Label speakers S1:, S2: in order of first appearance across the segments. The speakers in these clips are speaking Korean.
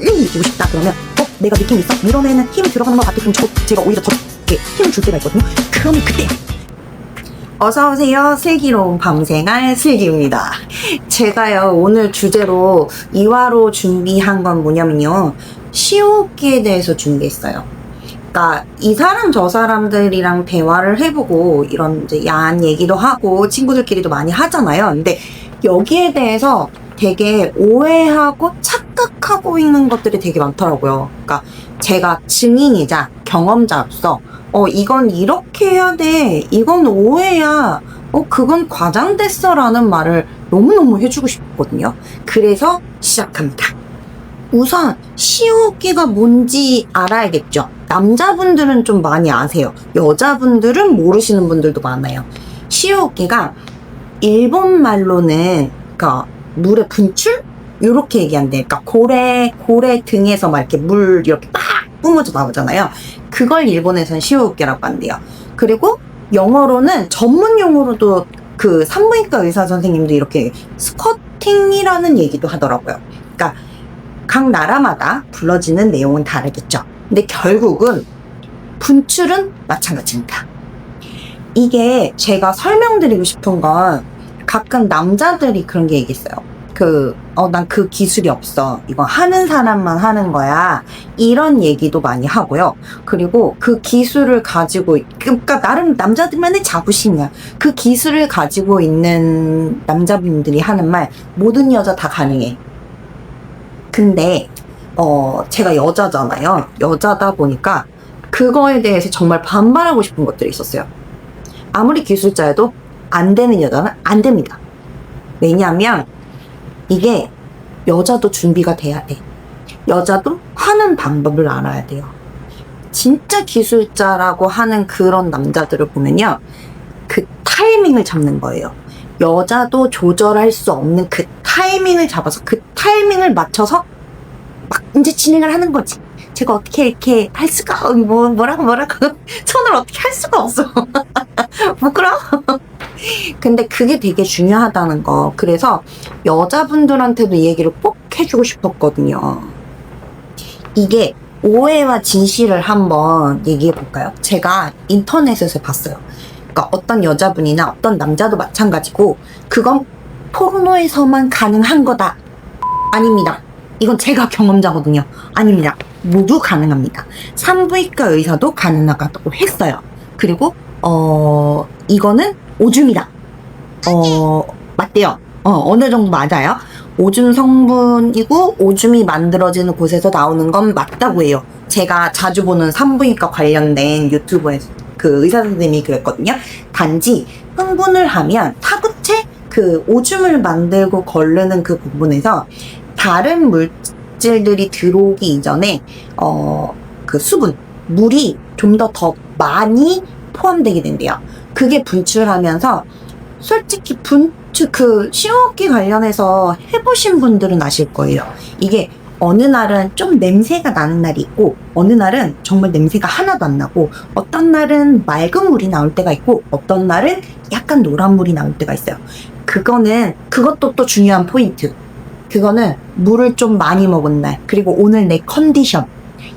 S1: 빨리 느끼고 싶다 그러면 내가 느낌 있어? 밀어내는 힘이 들어가는 것 같아. 그럼 제가 오히려 더 힘을 줄 때가 있거든요. 그러면 그때 어서오세요. 슬기로운 밤생활 슬기입니다. 제가요 오늘 주제로 2화로 준비한 건 뭐냐면요, 시옷기에 대해서 준비했어요. 그러니까 이 사람 저 사람들이랑 대화를 해보고 이런 이제 야한 얘기도 하고 친구들끼리도 많이 하잖아요. 근데 여기에 대해서 되게 오해하고 착각하고 있는 것들이 되게 많더라고요. 그러니까 제가 증인이자 경험자로서 이건 이렇게 해야 돼, 이건 오해야, 그건 과장됐어 라는 말을 너무너무 해주고 싶거든요. 그래서 시작합니다. 우선 시옷기가 뭔지 알아야겠죠. 남자분들은 좀 많이 아세요. 여자분들은 모르시는 분들도 많아요. 시옷기가 일본 말로는 그러니까 물의 분출? 요렇게 얘기한대. 그러니까 고래 등에서 막 이렇게 물 이렇게 빡 뿜어져 나오잖아요. 그걸 일본에서는 시옷기라고 한대요. 그리고 영어로는 전문 용어로도 그 산부인과 의사 선생님도 이렇게 스쿼팅이라는 얘기도 하더라고요. 그러니까 각 나라마다 불러지는 내용은 다르겠죠. 근데 결국은 분출은 마찬가지입니다. 이게 제가 설명드리고 싶은 건 가끔 남자들이 그런 게 얘기했어요. 난 그 기술이 없어. 이거 하는 사람만 하는 거야. 이런 얘기도 많이 하고요. 그리고 그 기술을 가지고, 그러니까 나름 남자들만의 자부심이야. 그 기술을 가지고 있는 남자분들이 하는 말, 모든 여자 다 가능해. 근데, 제가 여자잖아요. 여자다 보니까 그거에 대해서 정말 반발하고 싶은 것들이 있었어요. 아무리 기술자여도 안 되는 여자는 안 됩니다. 왜냐하면 이게 여자도 준비가 돼야 돼. 여자도 하는 방법을 알아야 돼요. 진짜 기술자라고 하는 그런 남자들을 보면요, 그 타이밍을 잡는 거예요. 여자도 조절할 수 없는 그 타이밍을 잡아서 그 타이밍을 맞춰서 막 이제 진행을 하는 거지. 제가 어떻게 이렇게 할 수가, 뭐라고 손을 어떻게 할 수가 없어. 부끄러워. 근데 그게 되게 중요하다는 거. 그래서 여자분들한테도 이 얘기를 꼭 해주고 싶었거든요. 이게 오해와 진실을 한번 얘기해 볼까요? 제가 인터넷에서 봤어요. 그러니까 어떤 여자분이나 어떤 남자도 마찬가지고 그건 포르노에서만 가능한 거다. 아닙니다. 이건 제가 경험자거든요. 아닙니다. 모두 가능합니다. 산부인과 의사도 가능하다고 했어요. 그리고 이거는 오줌이다. 맞대요. 어느 정도 맞아요. 오줌 성분이고 오줌이 만들어지는 곳에서 나오는 건 맞다고 해요. 제가 자주 보는 산부인과 관련된 유튜브에서 그 의사 선생님이 그랬거든요. 단지 흥분을 하면 타구체 그 오줌을 만들고 거르는 그 부분에서 다른 물질들이 들어오기 이전에 그 수분, 물이 좀 더 많이 포함되게 된대요. 그게 분출하면서 솔직히 그 시옷기 관련해서 해보신 분들은 아실 거예요. 이게 어느 날은 좀 냄새가 나는 날이 있고 어느 날은 정말 냄새가 하나도 안 나고 어떤 날은 맑은 물이 나올 때가 있고 어떤 날은 약간 노란 물이 나올 때가 있어요. 그것도 또 중요한 포인트. 그거는 물을 좀 많이 먹은 날, 그리고 오늘 내 컨디션,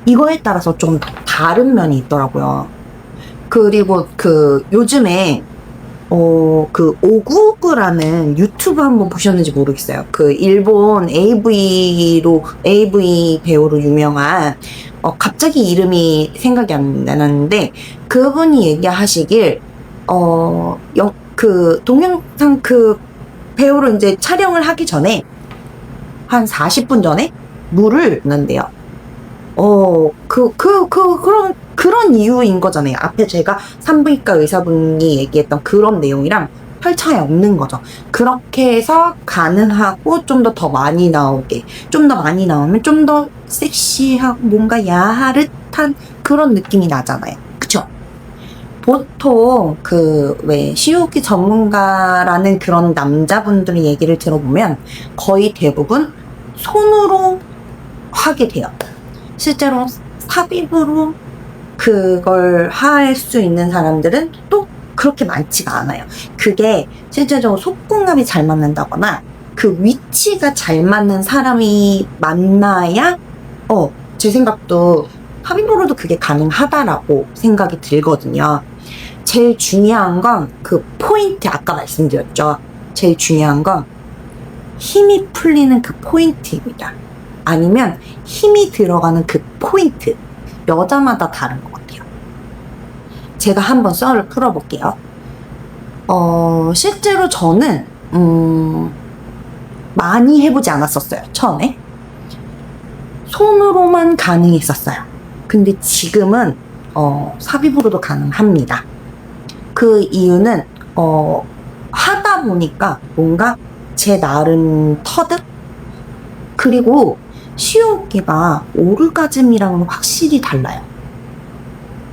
S1: 이거에 따라서 좀 다른 면이 있더라고요. 그리고 요즘에 그 오구구라는 유튜브 한번 보셨는지 모르겠어요. 그 일본 AV 배우로 유명한 갑자기 이름이 생각이 안 나는데 그분이 얘기하시길 그 동영상 그 배우로 이제 촬영을 하기 전에 한 40분 전에 물을 넣는데요. 그런 이유인 거잖아요. 앞에 제가 산부인과 의사분이 얘기했던 그런 내용이랑 별 차이 없는 거죠. 그렇게 해서 가능하고 좀 더 많이 나오게, 좀 더 많이 나오면 좀 더 섹시하고 뭔가 야릇한 그런 느낌이 나잖아요. 그쵸? 보통 시옷기 전문가라는 그런 남자분들의 얘기를 들어보면 거의 대부분 손으로 하게 돼요. 실제로 삽입으로 그걸 할 수 있는 사람들은 또 그렇게 많지가 않아요. 그게 실제적으로 속궁합이 잘 맞는다거나 그 위치가 잘 맞는 사람이 만나야 제 생각도 삽입으로도 그게 가능하다라고 생각이 들거든요. 제일 중요한 건 그 포인트, 아까 말씀드렸죠. 제일 중요한 건 힘이 풀리는 그 포인트입니다. 아니면 힘이 들어가는 그 포인트. 여자마다 다른 것 같아요. 제가 한번 썰을 풀어볼게요. 실제로 저는 많이 해보지 않았었어요. 처음에 손으로만 가능했었어요. 근데 지금은 삽입으로도 가능합니다. 그 이유는 하다 보니까 뭔가 제 나름 터득? 그리고 시호흡기가 오르가즘이랑은 확실히 달라요.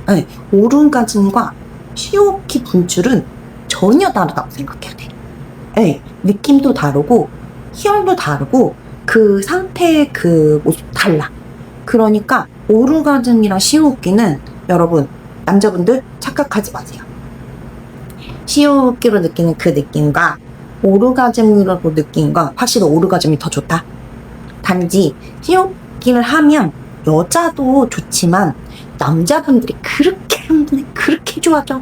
S1: 네, 오르가즘과 시호흡기 분출은 전혀 다르다고 생각해야 돼. 네, 느낌도 다르고 희열도 다르고 그 상태의 그 모습 달라. 그러니까 오르가즘이랑 시호흡기는 여러분, 남자분들 착각하지 마세요. 시호흡기로 느끼는 그 느낌과 오르가즘으로 느끼는 건 확실히 오르가즘이 더 좋다. 단지 시호흡기를 하면 여자도 좋지만 남자분들이 그렇게 좋아져.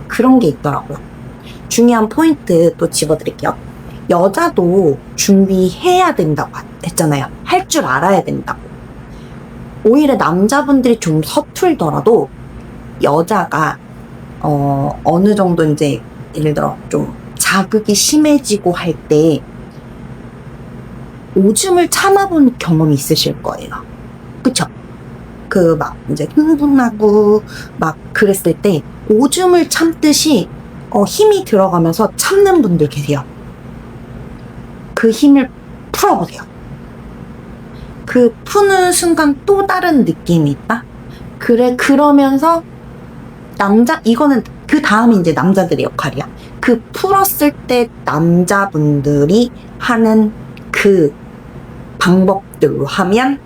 S1: 그런 게 있더라고요. 중요한 포인트 또 집어드릴게요. 여자도 준비해야 된다고 했잖아요. 할 줄 알아야 된다고. 오히려 남자분들이 좀 서툴더라도 여자가 어느 정도 이제 예를 들어 좀 자극이 심해지고 할 때 오줌을 참아본 경험이 있으실 거예요. 그쵸? 그 막 이제 흥분하고 막 그랬을 때 오줌을 참듯이 힘이 들어가면서 참는 분들 계세요. 그 힘을 풀어보세요. 그 푸는 순간 또 다른 느낌이 있다? 그러면서 이거는 그 다음이 이제 남자들의 역할이야. 그 풀었을 때 남자분들이 하는 그 방법들로 하면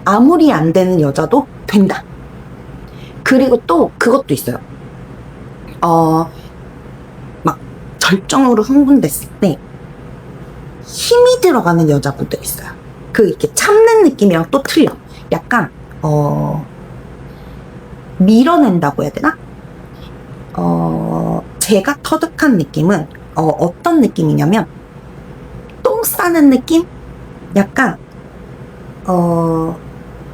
S1: 아무리 안 되는 여자도 된다. 그리고 또 그것도 있어요. 막 절정으로 흥분됐을 때 힘이 들어가는 여자분들 있어요. 그 이렇게 참는 느낌이랑 또 틀려. 약간 밀어낸다고 해야 되나? 제가 터득한 느낌은 어떤 느낌이냐면 똥 싸는 느낌? 약간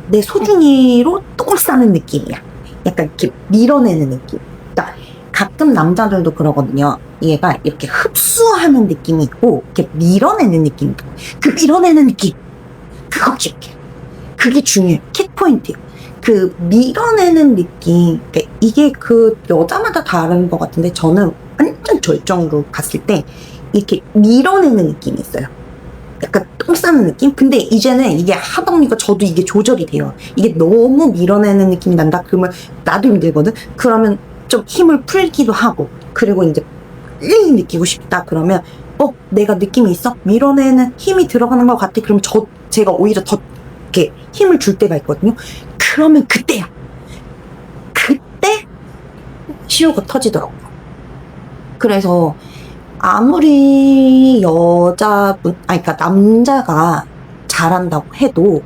S1: 내 소중이로 똥을 싸는 느낌이야. 약간 이렇게 밀어내는 느낌. 그러니까 가끔 남자들도 그러거든요. 얘가 이렇게 흡수하는 느낌이 있고 이렇게 밀어내는 느낌이 있고, 그 밀어내는 느낌, 그거 기억해. 그게 중요해. 킥포인트예요. 그 밀어내는 느낌, 그러니까 이게 그 여자마다 다른 것 같은데 저는 완전 절정으로 갔을 때 이렇게 밀어내는 느낌이 있어요. 약간 똥 싸는 느낌? 근데 이제는 이게 하다 보니까 저도 이게 조절이 돼요. 이게 너무 밀어내는 느낌이 난다? 그러면 나도 힘들거든? 그러면 좀 힘을 풀기도 하고, 그리고 이제 빨리 느끼고 싶다 그러면 내가 느낌이 있어? 밀어내는 힘이 들어가는 것 같아. 그럼 제가 오히려 더 이렇게 힘을 줄 때가 있거든요. 그러면 그때야. 그때 시효가 터지더라고요. 그래서 아무리 그러니까 남자가 잘한다고 해도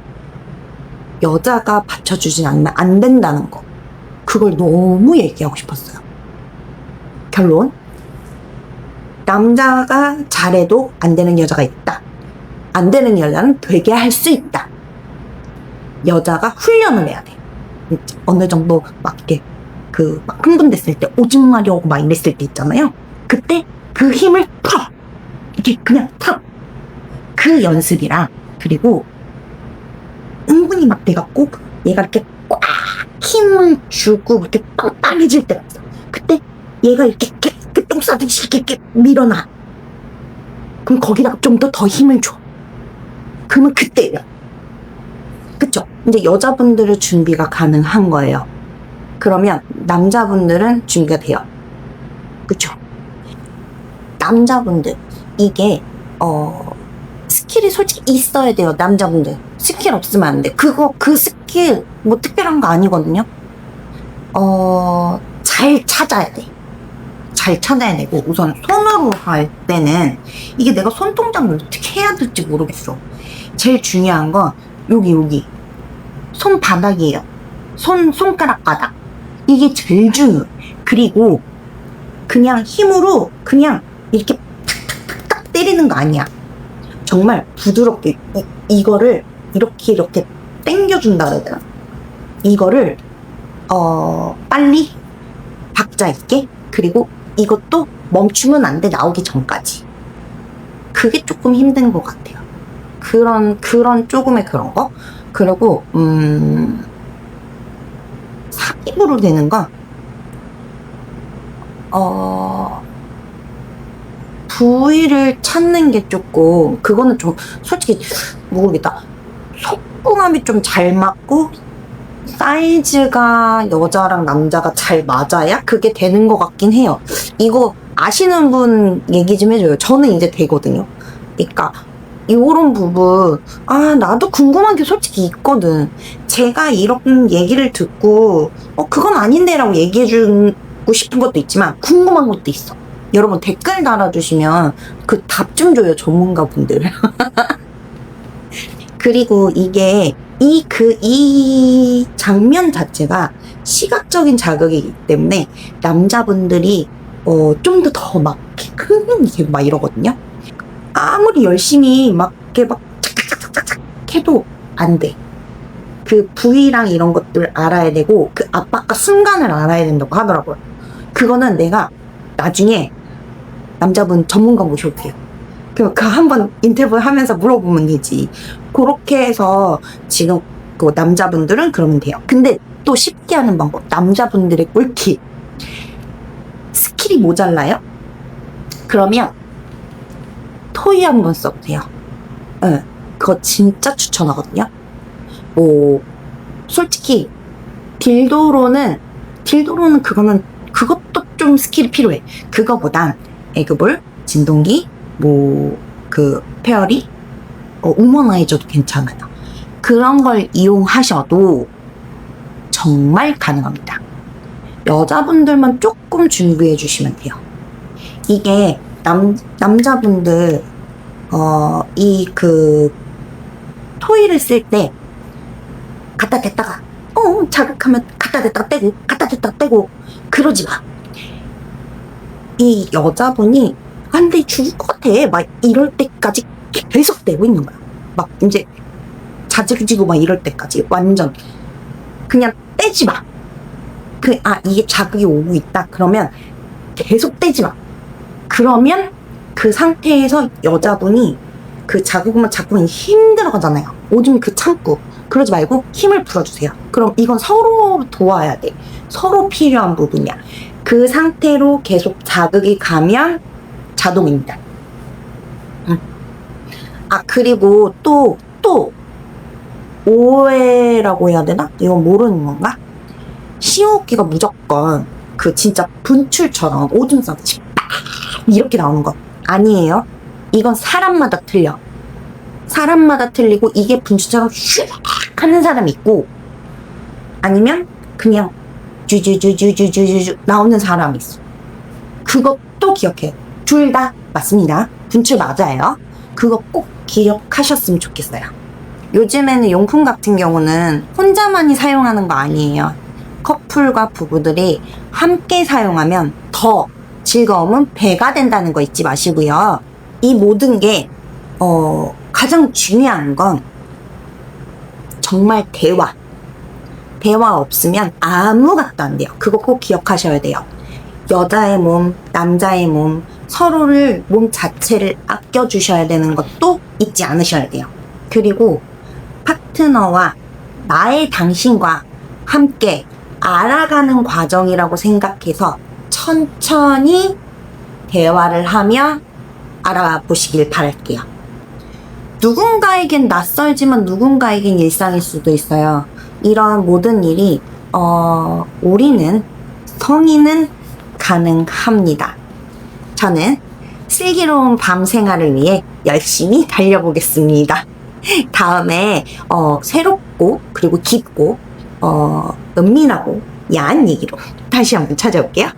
S1: 여자가 받쳐주진 않으면 안 된다는 거. 그걸 너무 얘기하고 싶었어요. 결론. 남자가 잘해도 안 되는 여자가 있다. 안 되는 여자는 되게 할 수 있다. 여자가 훈련을 해야 돼. 어느 정도 막 이렇게 막 흥분됐을 때 오줌 마려우고 막 이랬을 때 있잖아요. 그때 그 힘을 풀어. 이렇게 그냥 풀어. 그 연습이랑, 그리고 흥분이 막 돼갖고 얘가 이렇게 꽉 힘을 주고 이렇게 빵빵해질 때가 있어. 그때 얘가 이렇게 똥 싸듯이 이렇게 밀어놔. 그럼 거기다가 좀 더 힘을 줘. 그러면 그때요. 그쵸? 이제 여자분들의 준비가 가능한 거예요. 그러면 남자분들은 준비가 돼요. 그쵸? 남자분들, 이게 스킬이 솔직히 있어야 돼요. 남자분들 스킬 없으면 안 돼. 그 스킬 뭐 특별한 거 아니거든요. 잘 찾아야 돼. 잘 찾아야 되고, 우선 손으로 할 때는 이게 내가 손동작을 어떻게 해야 될지 모르겠어. 제일 중요한 건 여기. 손바닥이에요. 손가락 바닥. 이게 제일 중요해. 그리고 그냥 힘으로 그냥 이렇게 탁탁탁탁 때리는 거 아니야. 정말 부드럽게 이거를 이렇게 당겨준다 그래야 되나? 이거를 빨리 박자 있게, 그리고 이것도 멈추면 안 돼, 나오기 전까지. 그게 조금 힘든 것 같아요. 그런 조금의 그런 거. 그리고 삽입으로 되는 건 부위를 찾는 게 조금, 그거는 좀 솔직히 모르겠다. 속궁합이 좀 잘 맞고 사이즈가 여자랑 남자가 잘 맞아야 그게 되는 것 같긴 해요. 이거 아시는 분 얘기 좀 해줘요. 저는 이제 되거든요. 그러니까 이런 부분, 나도 궁금한 게 솔직히 있거든. 제가 이런 얘기를 듣고 그건 아닌데 라고 얘기해주고 싶은 것도 있지만 궁금한 것도 있어. 여러분 댓글 달아주시면 그 답 좀 줘요, 전문가분들. 그리고 이게 이 장면 자체가 시각적인 자극이기 때문에 남자분들이 좀 더 막 막 이러거든요. 아무리 열심히 막 이렇게 막 착착착착착 해도 안 돼. 그 부위랑 이런 것들 알아야 되고 그 압박과 순간을 알아야 된다고 하더라고요. 그거는 내가 나중에 남자분 전문가 모셔올게요. 그 한번 인터뷰 하면서 물어보면 되지. 그렇게 해서 지금 그 남자분들은 그러면 돼요. 근데 또 쉽게 하는 방법, 남자분들의 꿀팁. 스킬이 모자라요? 그러면 토이 한번 써보세요. 네, 그거 진짜 추천하거든요. 솔직히 딜도로는 그것도 좀 스킬이 필요해. 그거보단 에그볼, 진동기, 페어리, 우머나이저도 괜찮아요. 그런 걸 이용하셔도 정말 가능합니다. 여자분들만 조금 준비해 주시면 돼요. 이게 남자분들 토이를 쓸 때 갖다 댔다가 자극하면 갖다 댔다가 떼고 그러지 마. 이 여자분이 근데 죽을 것 같아 막 이럴 때까지 계속 떼고 있는 거야. 막 이제 자지러지고 막 이럴 때까지 완전 그냥 떼지 마. 이게 자극이 오고 있다 그러면 계속 떼지 마. 그러면 그 상태에서 여자분이 그 자극만 자꾸만 힘들어가잖아요. 오줌 참고. 그러지 말고 힘을 풀어주세요. 그럼 이건 서로 도와야 돼. 서로 필요한 부분이야. 그 상태로 계속 자극이 가면 자동입니다. 그리고 또 오해라고 해야 되나? 이건 모르는 건가? 시호흡기가 무조건 진짜 분출처럼 오줌 싸듯이 이렇게 나오는 거 아니에요. 이건 사람마다 틀려. 사람마다 틀리고 이게 분출처럼 슉 하는 사람이 있고 아니면 그냥 주주주주주주주 나오는 사람이 있어. 그것도 기억해. 둘 다 맞습니다. 분출 맞아요. 그거 꼭 기억하셨으면 좋겠어요. 요즘에는 용품 같은 경우는 혼자만이 사용하는 거 아니에요. 커플과 부부들이 함께 사용하면 더 즐거움은 배가 된다는 거 잊지 마시고요. 이 모든 게 가장 중요한 건 정말 대화. 대화 없으면 아무것도 안 돼요. 그거 꼭 기억하셔야 돼요. 여자의 몸, 남자의 몸, 서로를 몸 자체를 아껴주셔야 되는 것도 잊지 않으셔야 돼요. 그리고 파트너와 나의 당신과 함께 알아가는 과정이라고 생각해서 천천히 대화를 하며 알아보시길 바랄게요. 누군가에겐 낯설지만 누군가에겐 일상일 수도 있어요. 이런 모든 일이 우리는 성인은 가능합니다. 저는 슬기로운 밤 생활을 위해 열심히 달려보겠습니다. 다음에 새롭고 그리고 깊고 은밀하고 야한 얘기로 다시 한번 찾아올게요.